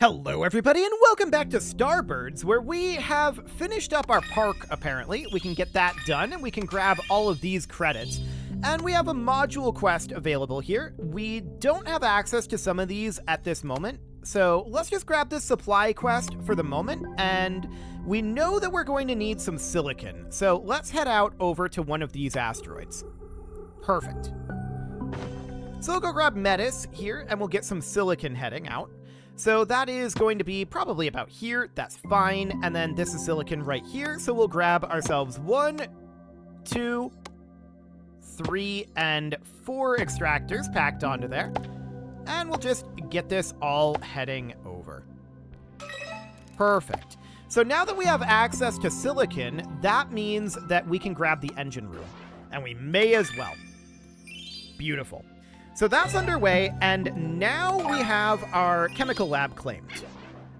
Hello everybody and welcome back to Starbirds, where we have finished up our park apparently. We can get that done and we can grab all of these credits. And we have a module quest available here. We don't have access to some of these at this moment, so let's just grab this supply quest for the moment, and we know that we're going to need some silicon. So let's head out over to one of these asteroids. Perfect. So we'll go grab Metis here and we'll get some silicon heading out. So that is going to be probably about here. That's fine. And then this is silicon right here. So we'll grab ourselves 1, 2, 3, and 4 extractors packed onto there. And we'll just get this all heading over. Perfect. So now that we have access to silicon, that means that we can grab the engine room. And we may as well. Beautiful. So that's underway, and now we have our chemical lab claimed.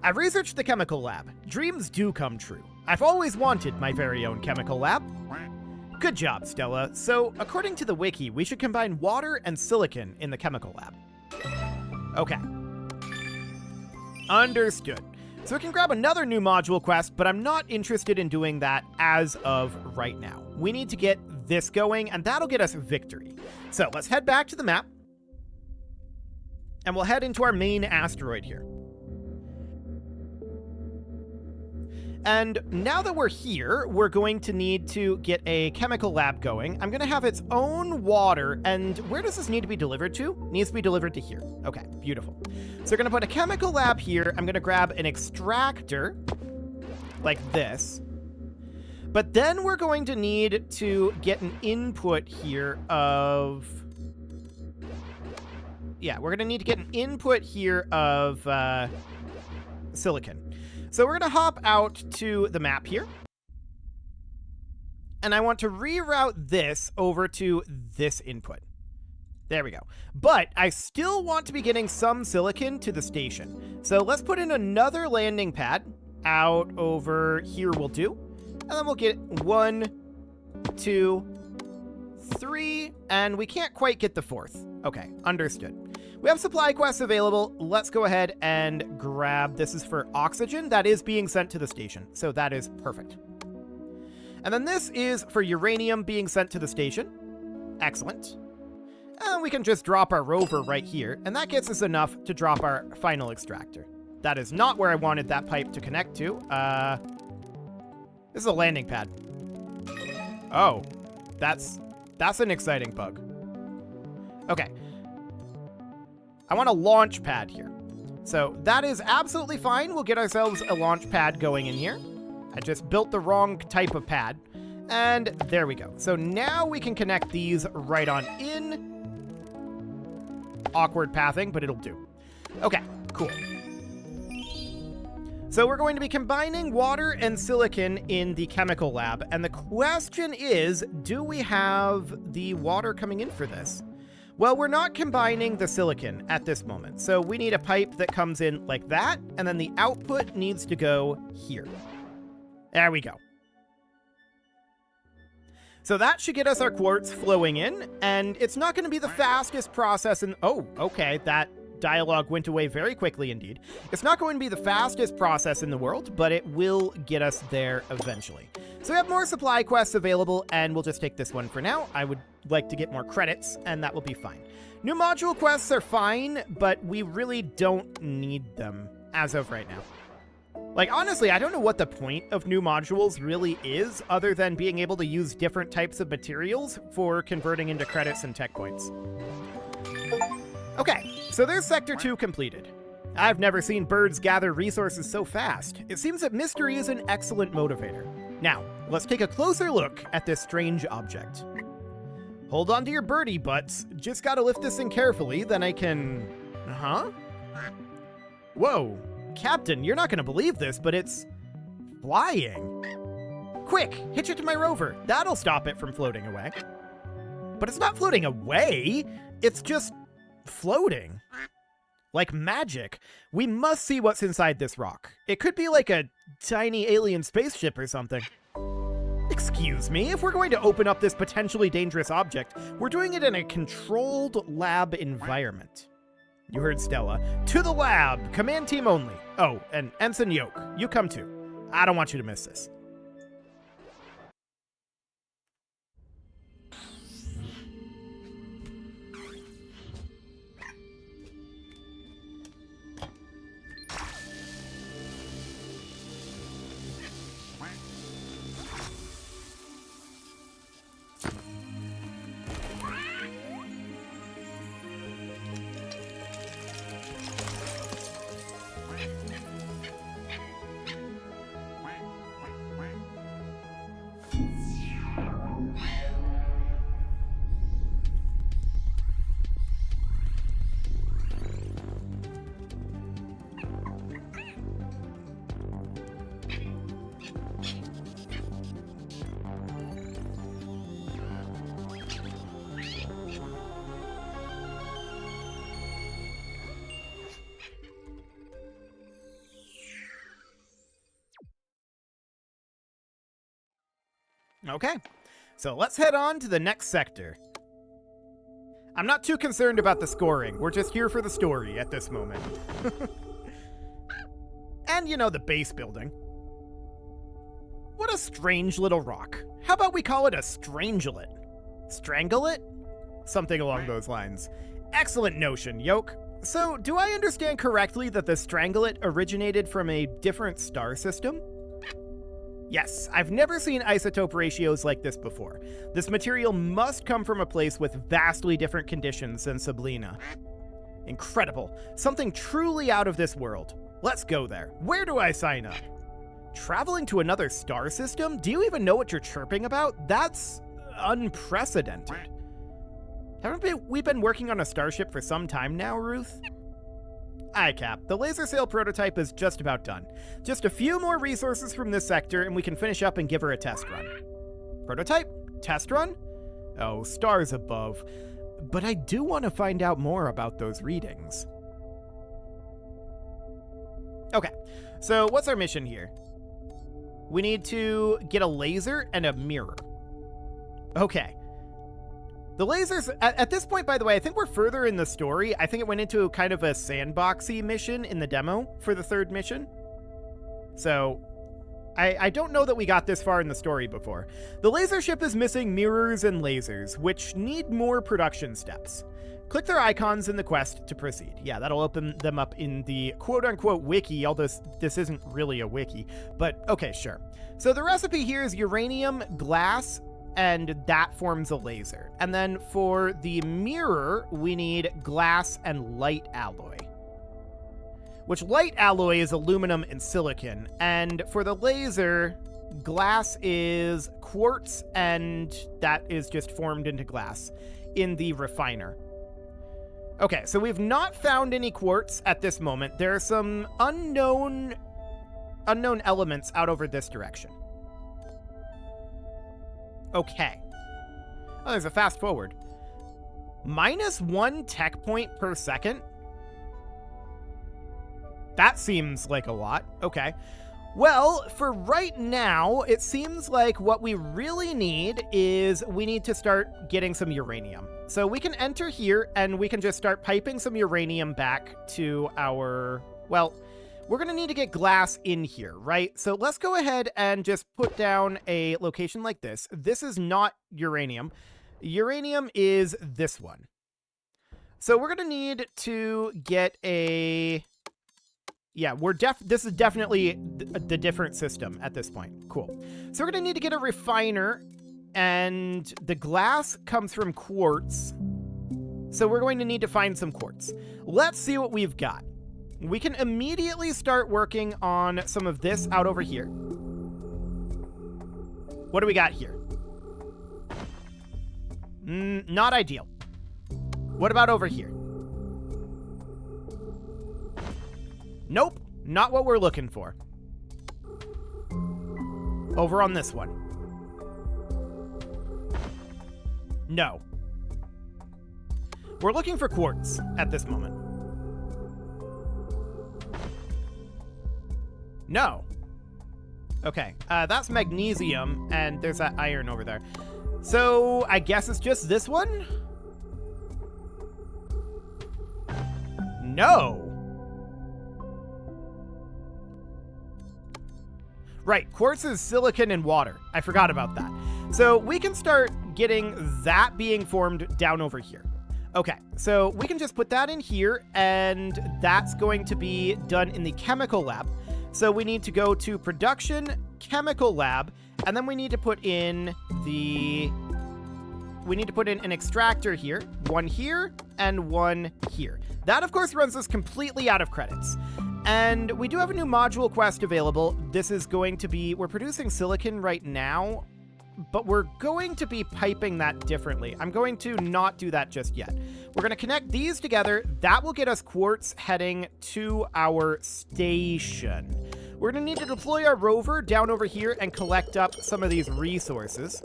I've researched the chemical lab. Dreams do come true. I've always wanted my very own chemical lab. Good job, Stella. So, according to the wiki, we should combine water and silicon in the chemical lab. Okay. Understood. So we can grab another new module quest, but I'm not interested in doing that as of right now. We need to get this going, and that'll get us victory. So let's head back to the map. And we'll head into our main asteroid here. And now that we're here, we're going to need to get a chemical lab going. I'm going to have its own water. And where does this need to be delivered to? It needs to be delivered to here. Okay, beautiful. So we're going to put a chemical lab here. I'm going to grab an extractor like this. But then we're going to need to get an input here of... Yeah, we're going to need to get an input here of silicon. So we're going to hop out to the map here. And I want to reroute this over to this input. There we go. But I still want to be getting some silicon to the station. So let's put in another landing pad out over here will do. And then we'll get 1, 2, 3, and we can't quite get the 4th. Okay, understood. We have supply quests available. Let's go ahead and grab, this is for oxygen that is being sent to the station. So that is perfect. And then this is for uranium being sent to the station. Excellent. And we can just drop our rover right here. And that gets us enough to drop our final extractor. That is not where I wanted that pipe to connect to. This is a landing pad. Oh, that's an exciting bug. Okay. I want a launch pad here. So that is absolutely fine. We'll get ourselves a launch pad going in here. I just built the wrong type of pad. And there we go. So now we can connect these right on in. Awkward pathing, but it'll do. Okay, cool. So we're going to be combining water and silicon in the chemical lab. And the question is, do we have the water coming in for this? Well, we're not combining the silicon at this moment. So we need a pipe that comes in like that. And then the output needs to go here. There we go. So that should get us our quartz flowing in. And it's not going to be the fastest process in... Oh, okay, that dialogue went away very quickly indeed. It's not going to be the fastest process in the world, but it will get us there eventually. So we have more supply quests available, and we'll just take this one for now. I would like to get more credits, and that will be fine. New module quests are fine, but we really don't need them as of right now. Like, honestly, I don't know what the point of new modules really is, other than being able to use different types of materials for converting into credits and tech points. Okay, so there's Sector 2 completed. I've never seen birds gather resources so fast. It seems that mystery is an excellent motivator. Now, let's take a closer look at this strange object. Hold on to your birdie butts. Just gotta lift this thing carefully, then I can... Huh? Whoa. Captain, you're not gonna believe this, but it's... flying. Quick, hitch it to my rover. That'll stop it from floating away. But it's not floating away. It's just... floating. Like magic. We must see what's inside this rock. It could be like a tiny alien spaceship or something. Excuse me, if we're going to open up this potentially dangerous object, we're doing it in a controlled lab environment. You heard Stella. To the lab! Command team only. Oh, and Ensign Yoke, you come too. I don't want you to miss this. Okay, so let's head on to the next sector. I'm not too concerned about the scoring. We're just here for the story at this moment. And, you know, the base building. What a strange little rock. How about we call it a strangelet? Stranglelet? Something along those lines. Excellent notion, Yoke. So, do I understand correctly that the Stranglelet originated from a different star system? Yes, I've never seen isotope ratios like this before. This material must come from a place with vastly different conditions than Sublina. Incredible. Something truly out of this world. Let's go there. Where do I sign up? Traveling to another star system? Do you even know what you're chirping about? That's unprecedented. Haven't we been working on a starship for some time now, Ruth? Aye, Cap. The laser sail prototype is just about done. Just a few more resources from this sector and we can finish up and give her a test run. Prototype? Test run? Oh, stars above. But I do want to find out more about those readings. Okay, so what's our mission here? We need to get a laser and a mirror. Okay. The lasers, at this point, by the way, I think we're further in the story. I think it went into kind of a sandboxy mission in the demo for the third mission. So, I don't know that we got this far in the story before. The laser ship is missing mirrors and lasers, which need more production steps. Click their icons in the quest to proceed. Yeah, that'll open them up in the quote-unquote wiki, although this isn't really a wiki. But, okay, sure. So the recipe here is uranium, glass, and that forms a laser. And then for the mirror, we need glass and light alloy. Which light alloy is aluminum and silicon. And for the laser, glass is quartz, and that is just formed into glass in the refiner. Okay, so we've not found any quartz at this moment. There are some unknown elements out over this direction. Okay. Oh, there's a fast forward. -1 tech point per second? That seems like a lot. Okay. Well, for right now, it seems like what we really need is we need to start getting some uranium. So we can enter here and we can just start piping some uranium back to our, well, we're going to need to get glass in here, right? So let's go ahead and just put down a location like this. This is not uranium. Uranium is this one. So we're going to need to get a... Yeah, this is definitely the different system at this point. Cool. So we're going to need to get a refiner, and the glass comes from quartz. So we're going to need to find some quartz. Let's see what we've got. We can immediately start working on some of this out over here. What do we got here? Not ideal. What about over here? Nope, not what we're looking for. Over on this one. No. We're looking for quartz at this moment. No. Okay, that's magnesium, and there's that iron over there. So, I guess it's just this one? no. Right, quartz is silicon and water. I forgot about that. So we can start getting that being formed down over here. Okay, so we can just put that in here, and that's going to be done in the chemical lab. So we need to go to production, chemical lab, and then we need to put in an extractor here and one here. That, of course, runs us completely out of credits. And we do have a new module quest available. This is going to be, we're producing silicon right now, but we're going to be piping that differently. I'm going to not do that just yet. We're going to connect these together. That will get us quartz heading to our station. We're going to need to deploy our rover down over here and collect up some of these resources.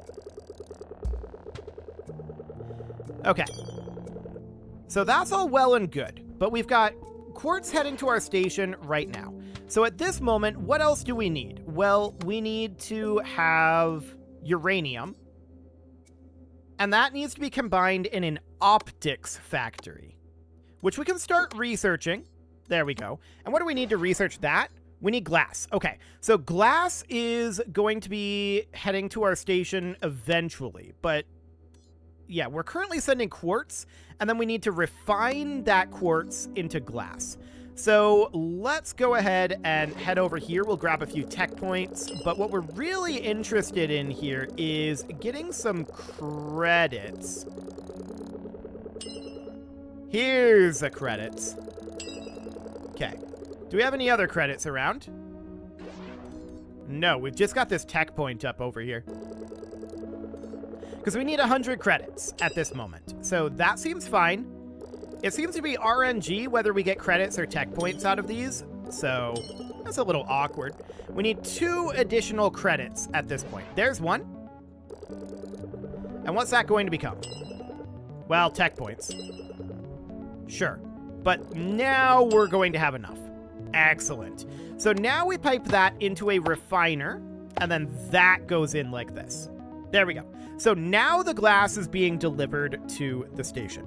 Okay. So that's all well and good, but we've got quartz heading to our station right now. So at this moment, what else do we need? Well, we need to have uranium, and that needs to be combined in an optics factory, which we can start researching. There we go. And what do we need to research that? We need glass. Okay, so glass is going to be heading to our station eventually, but yeah, we're currently sending quartz, and then we need to refine that quartz into glass. So let's go ahead and head over here. We'll grab a few tech points, but what we're really interested in here is getting some credits. Here's the credits. Okay. Do we have any other credits around? No, we've just got this tech point up over here. Because we need 100 credits at this moment. So that seems fine. It seems to be RNG whether we get credits or tech points out of these. So that's a little awkward. We need 2 additional credits at this point. There's 1. And what's that going to become? Well, tech points. Sure. But now we're going to have enough. Excellent. So now we pipe that into a refiner, and then that goes in like this. There we go. So now the glass is being delivered to the station.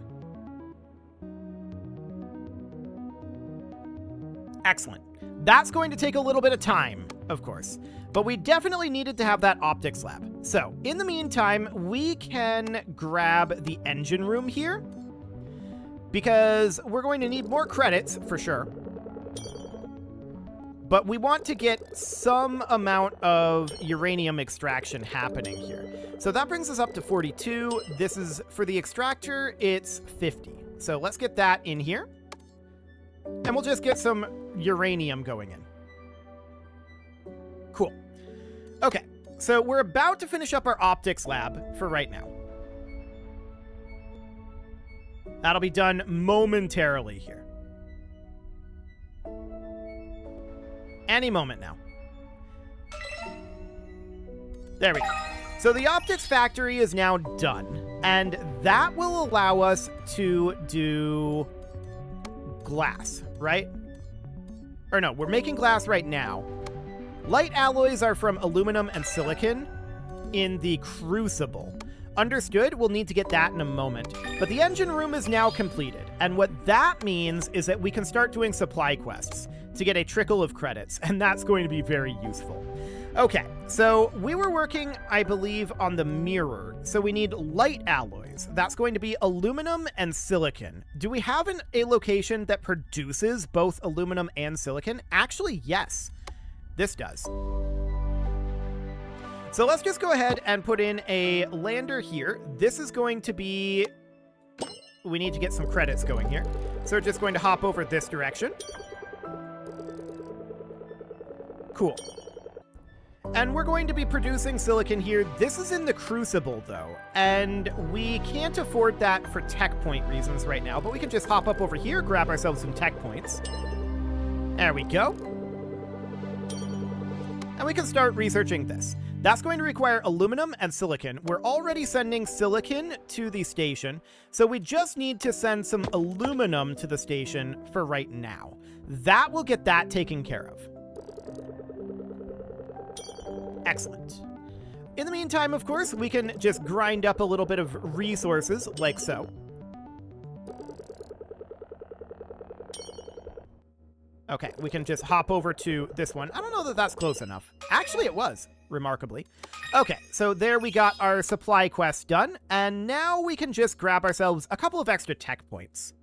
Excellent. That's going to take a little bit of time, of course, but we definitely needed to have that optics lab. So in the meantime, we can grab the engine room here because we're going to need more credits for sure. But we want to get some amount of uranium extraction happening here. So that brings us up to 42. This is, for the extractor, it's 50. So let's get that in here. And we'll just get some uranium going in. Cool. Okay, so we're about to finish up our optics lab for right now. That'll be done momentarily here. Any moment now. There we go. So the optics factory is now done, and that will allow us to do glass, right? Or no, we're making glass right now. Light alloys are from aluminum and silicon in the crucible. Understood, we'll need to get that in a moment. But the engine room is now completed, and what that means is that we can start doing supply quests to get a trickle of credits, and that's going to be very useful. Okay, so we were working, I believe, on the mirror, so we need light alloys. That's going to be aluminum and silicon. Do we have a location that produces both aluminum and silicon? Actually, yes, this does. So let's just go ahead and put in a lander here. This is going to be... We need to get some credits going here. So we're just going to hop over this direction. Cool. And we're going to be producing silicon here. This is in the crucible, though, and we can't afford that for tech point reasons right now, but we can just hop up over here, grab ourselves some tech points. There we go. And we can start researching this. That's going to require aluminum and silicon. We're already sending silicon to the station, so we just need to send some aluminum to the station for right now. That will get that taken care of. Excellent. In the meantime, of course, we can just grind up a little bit of resources, like so. Okay, we can just hop over to this one. I don't know that that's close enough. Actually, it was, remarkably. Okay, so there we got our supply quest done, and now we can just grab ourselves a couple of extra tech points.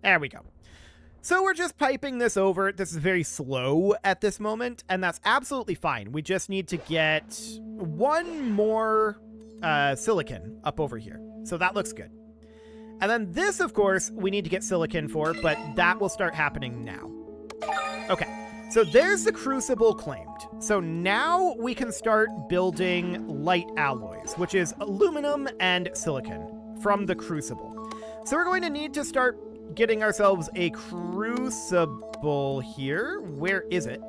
There we go. So we're just piping this over. This is very slow at this moment, and that's absolutely fine. We just need to get one more silicon up over here. So that looks good. And then this, of course, we need to get silicon for, but that will start happening now. Okay, so there's the crucible claimed. So now we can start building light alloys, which is aluminum and silicon from the crucible. So we're going to need to start getting ourselves a crucible here. Where is it?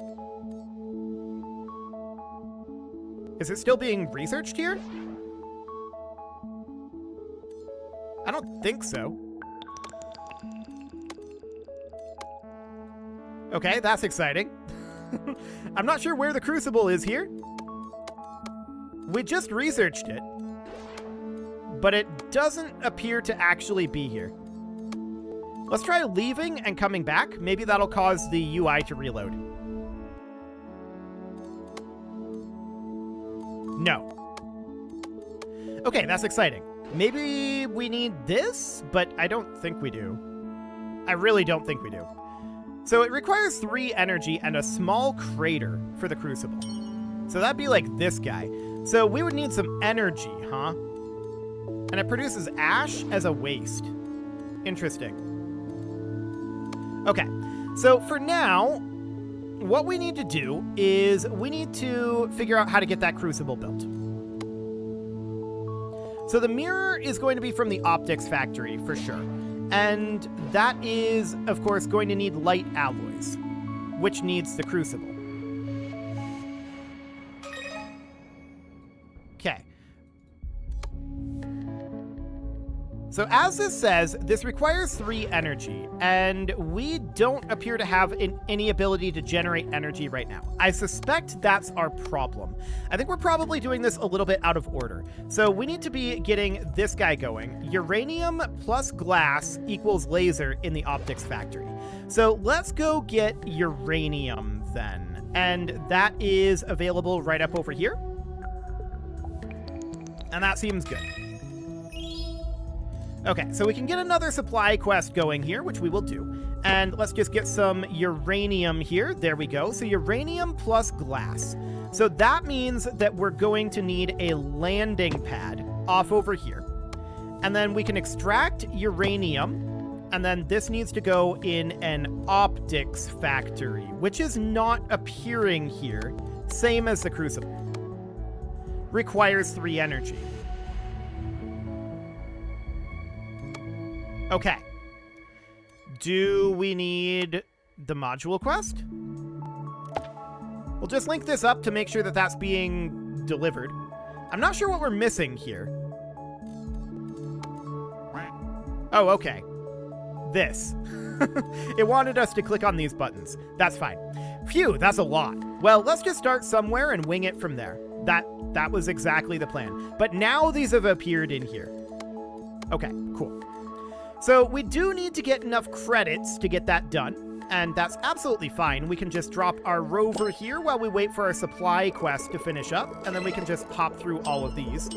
Is it still being researched here? I don't think so. Okay, that's exciting. I'm not sure where the crucible is here. We just researched it, but it doesn't appear to actually be here. Let's try leaving and coming back. Maybe that'll cause the UI to reload. No. Okay, that's exciting. Maybe we need this, but I don't think we do. I really don't think we do. So it requires 3 energy and a small crater for the crucible. So that'd be like this guy. So we would need some energy, huh? And it produces ash as a waste. Interesting. Okay, so for now, what we need to do is we need to figure out how to get that crucible built. So the mirror is going to be from the optics factory for sure. And that is, of course, going to need light alloys, which needs the crucible. Okay. So as this says, this requires 3 energy, and we don't appear to have any ability to generate energy right now. I suspect that's our problem. I think we're probably doing this a little bit out of order. So we need to be getting this guy going. Uranium plus glass equals laser in the optics factory. So let's go get uranium then. And that is available right up over here. And that seems good. Okay, so we can get another supply quest going here, which we will do. And let's just get some uranium here. There we go. So uranium plus glass. So that means that we're going to need a landing pad off over here. And then we can extract uranium. And then this needs to go in an optics factory, which is not appearing here. Same as the crucible. Requires 3 energy. Okay. Do we need the module quest? We'll just link this up to make sure that that's being delivered. I'm not sure what we're missing here. Oh, okay. This. It wanted us to click on these buttons. That's fine. Phew, that's a lot. Well, let's just start somewhere and wing it from there. That was exactly the plan. But now these have appeared in here. Okay, cool. So we do need to get enough credits to get that done, and that's absolutely fine. We can just drop our rover here while we wait for our supply quest to finish up, and then we can just hop through all of these.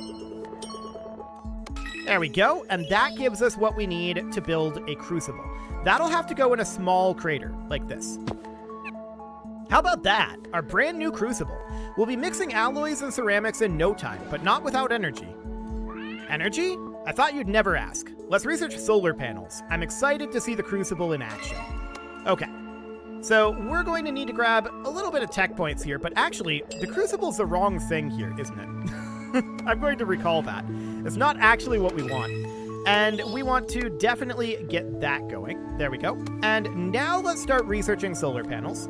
There we go, and that gives us what we need to build a crucible. That'll have to go in a small crater, like this. How about that? Our brand new crucible. We'll be mixing alloys and ceramics in no time, but not without energy. Energy? I thought you'd never ask. Let's research solar panels. I'm excited to see the crucible in action. Okay, so we're going to need to grab a little bit of tech points here, but actually, the crucible's the wrong thing here, isn't it? I'm going to recall that. It's not actually what we want. And we want to definitely get that going. There we go. And now let's start researching solar panels.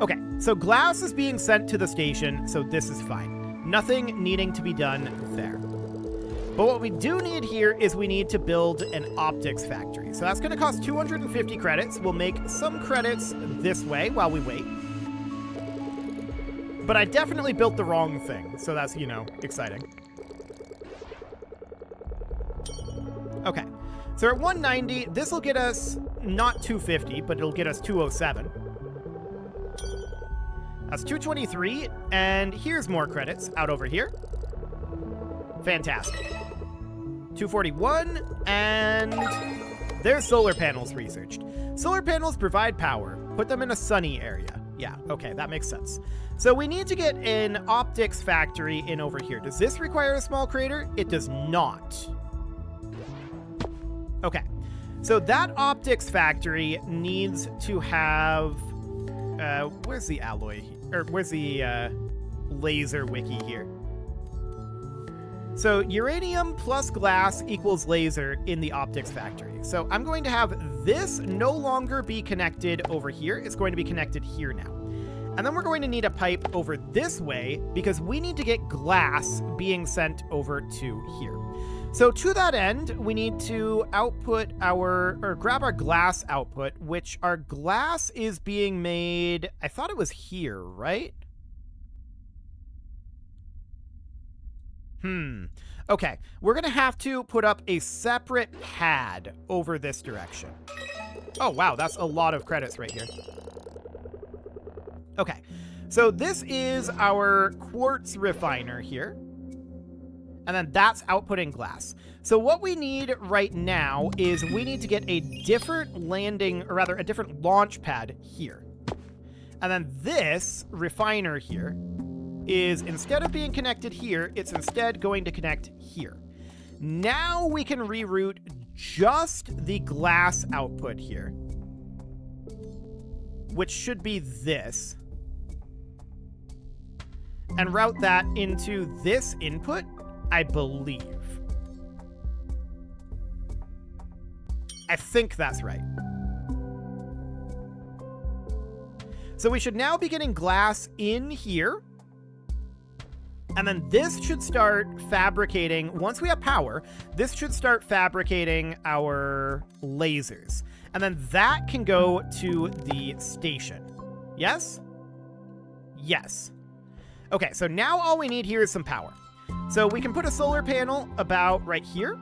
Okay, so glass is being sent to the station, so this is fine. Nothing needing to be done there. But what we do need here is we need to build an optics factory. So that's going to cost 250 credits. We'll make some credits this way while we wait. But I definitely built the wrong thing, so that's, exciting. Okay, so at 190, this will get us not 250, but it'll get us 207. That's 223, and here's more credits out over here. Fantastic. 241, and there's solar panels researched. Solar panels provide power. Put them in a sunny area. Yeah, okay, that makes sense. So we need to get an optics factory in over here. Does this require a small crater? It does not. Okay, so that optics factory needs to have... where's the alloy? Or where's the laser wiki here? So uranium plus glass equals laser in the optics factory. So I'm going to have this no longer be connected over here. It's going to be connected here now. And then we're going to need a pipe over this way because we need to get glass being sent over to here. So to that end, we need to output grab our glass output, which our glass is being made, I thought it was here, right? Okay, we're gonna have to put up a separate pad over this direction. Oh, wow, that's a lot of credits right here. Okay, so this is our quartz refiner here. And then that's outputting glass. So what we need right now is we need to get a different landing, or rather a different launch pad here. And then this refiner here is, instead of being connected here, it's instead going to connect here. Now we can reroute just the glass output here, which should be this, and route that into this input, I believe. I think that's right. So we should now be getting glass in here. And then this should start fabricating, once we have power, this should start fabricating our lasers. And then that can go to the station. Yes? Yes. Okay, so now all we need here is some power. So we can put a solar panel about right here.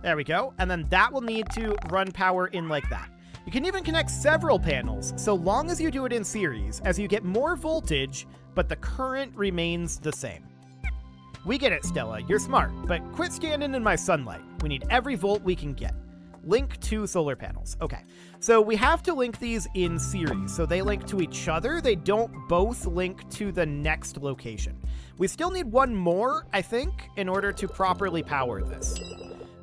There we go. And then that will need to run power in like that. You can even connect several panels, so long as you do it in series, as you get more voltage, but the current remains the same. We get it, Stella. You're smart, but quit standing in my sunlight. We need every volt we can get. Link to solar panels. Okay, so we have to link these in series, so they link to each other. They don't both link to the next location. We still need one more, I think, in order to properly power this.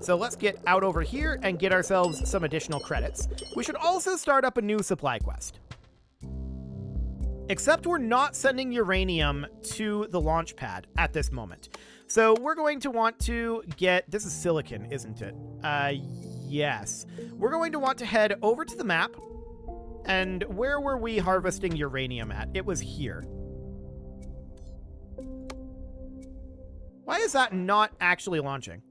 So let's get out over here and get ourselves some additional credits. We should also start up a new supply quest. Except we're not sending uranium to the launch pad at this moment. So we're going to want to get, this is silicon, isn't it? Yes. We're going to want to head over to the map. And where were we harvesting uranium at? It was here. Why is that not actually launching?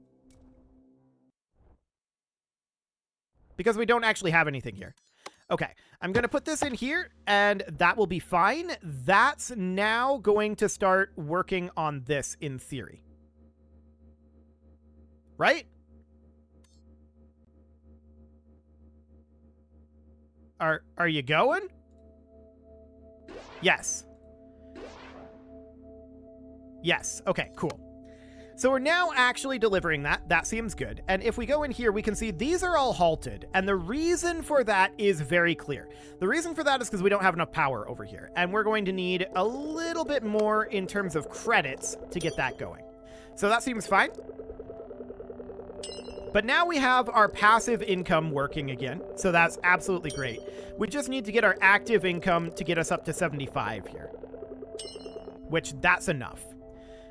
Because we don't actually have anything here. Okay, I'm going to put this in here, and that will be fine. That's now going to start working on this in theory. Right? Are you going? Yes. Yes. Okay, cool. So we're now actually delivering that. That seems good. And if we go in here, we can see these are all halted. And the reason for that is very clear. The reason for that is because we don't have enough power over here. And we're going to need a little bit more in terms of credits to get that going. So that seems fine. But now we have our passive income working again. So that's absolutely great. We just need to get our active income to get us up to 75 here. Which that's enough.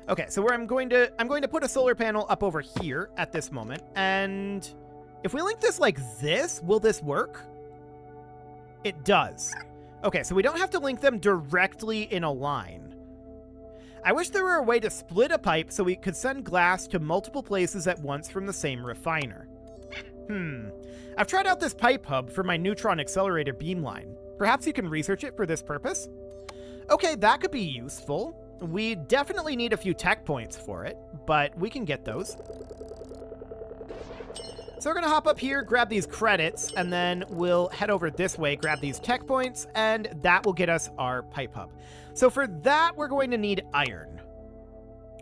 Okay, so I'm going to put a solar panel up over here at this moment, and if we link this like this, will this work? It does. Okay, so we don't have to link them directly in a line. I wish there were a way to split a pipe so we could send glass to multiple places at once from the same refiner. I've tried out this pipe hub for my neutron accelerator beamline. Perhaps you can research it for this purpose? Okay, that could be useful. We definitely need a few tech points for it, but we can get those. So we're going to hop up here, grab these credits, and then we'll head over this way, grab these tech points, and that will get us our pipe hub. So for that, we're going to need iron.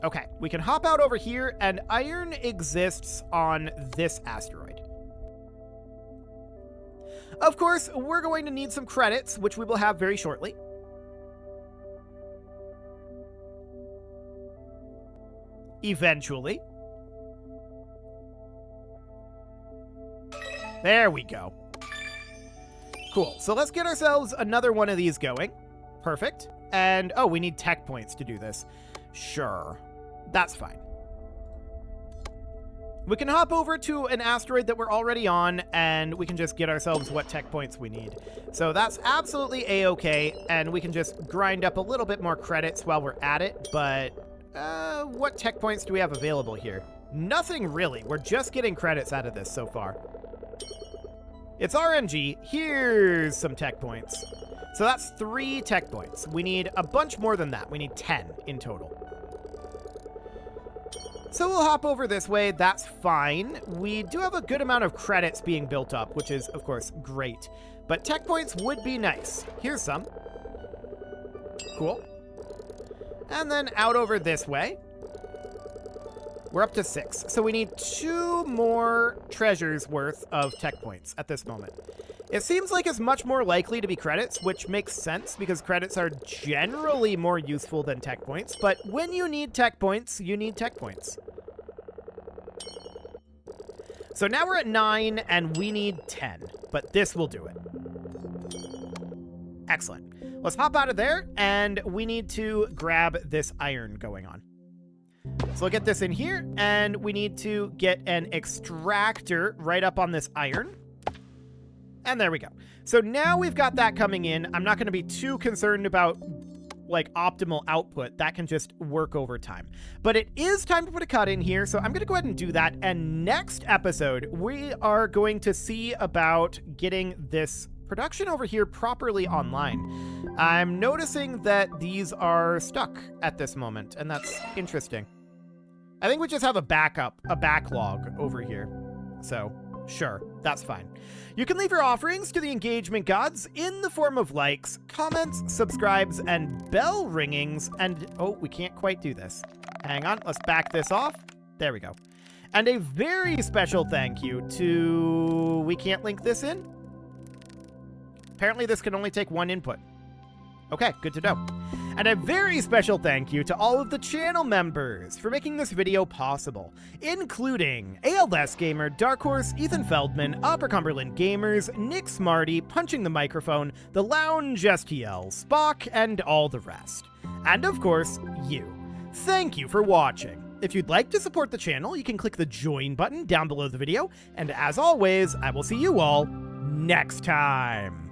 Okay, we can hop out over here, and iron exists on this asteroid. Of course, we're going to need some credits, which we will have very shortly. Eventually. There we go. Cool. So let's get ourselves another one of these going. Perfect. And, oh, we need tech points to do this. Sure. That's fine. We can hop over to an asteroid that we're already on, and we can just get ourselves what tech points we need. So that's absolutely A-okay, and we can just grind up a little bit more credits while we're at it, but what tech points do we have available here? Nothing really. We're just getting credits out of this so far. It's RNG. Here's some tech points. So that's 3 tech points. We need a bunch more than that. We need 10 in total. So we'll hop over this way. That's fine. We do have a good amount of credits being built up, which is, of course, great. But tech points would be nice. Here's some. Cool. And then out over this way. We're up to 6. So we need 2 more treasures worth of tech points at this moment. It seems like it's much more likely to be credits, which makes sense because credits are generally more useful than tech points. But when you need tech points, you need tech points. So now we're at 9 and we need 10, but this will do it. Excellent. Let's hop out of there and we need to grab this iron going on. So we'll get this in here, and we need to get an extractor right up on this iron. And there we go. So now we've got that coming in. I'm not going to be too concerned about, like, optimal output. That can just work over time. But it is time to put a cut in here, so I'm going to go ahead and do that. And next episode, we are going to see about getting this production over here properly online. I'm noticing that these are stuck at this moment, and that's interesting. I think we just have a backlog over here. So, sure, that's fine. You can leave your offerings to the engagement gods in the form of likes, comments, subscribes, and bell ringings. And, oh, we can't quite do this. Hang on, let's back this off. There we go. And a very special thank you to... We can't link this in? Apparently this can only take 1 input. Okay, good to know. And a very special thank you to all of the channel members for making this video possible, including ALS Gamer, Dark Horse, Ethan Feldman, Upper Cumberland Gamers, Nick Smarty, Punching the Microphone, The Lounge STL, Spock, and all the rest. And of course, you. Thank you for watching. If you'd like to support the channel, you can click the join button down below the video, and as always, I will see you all next time.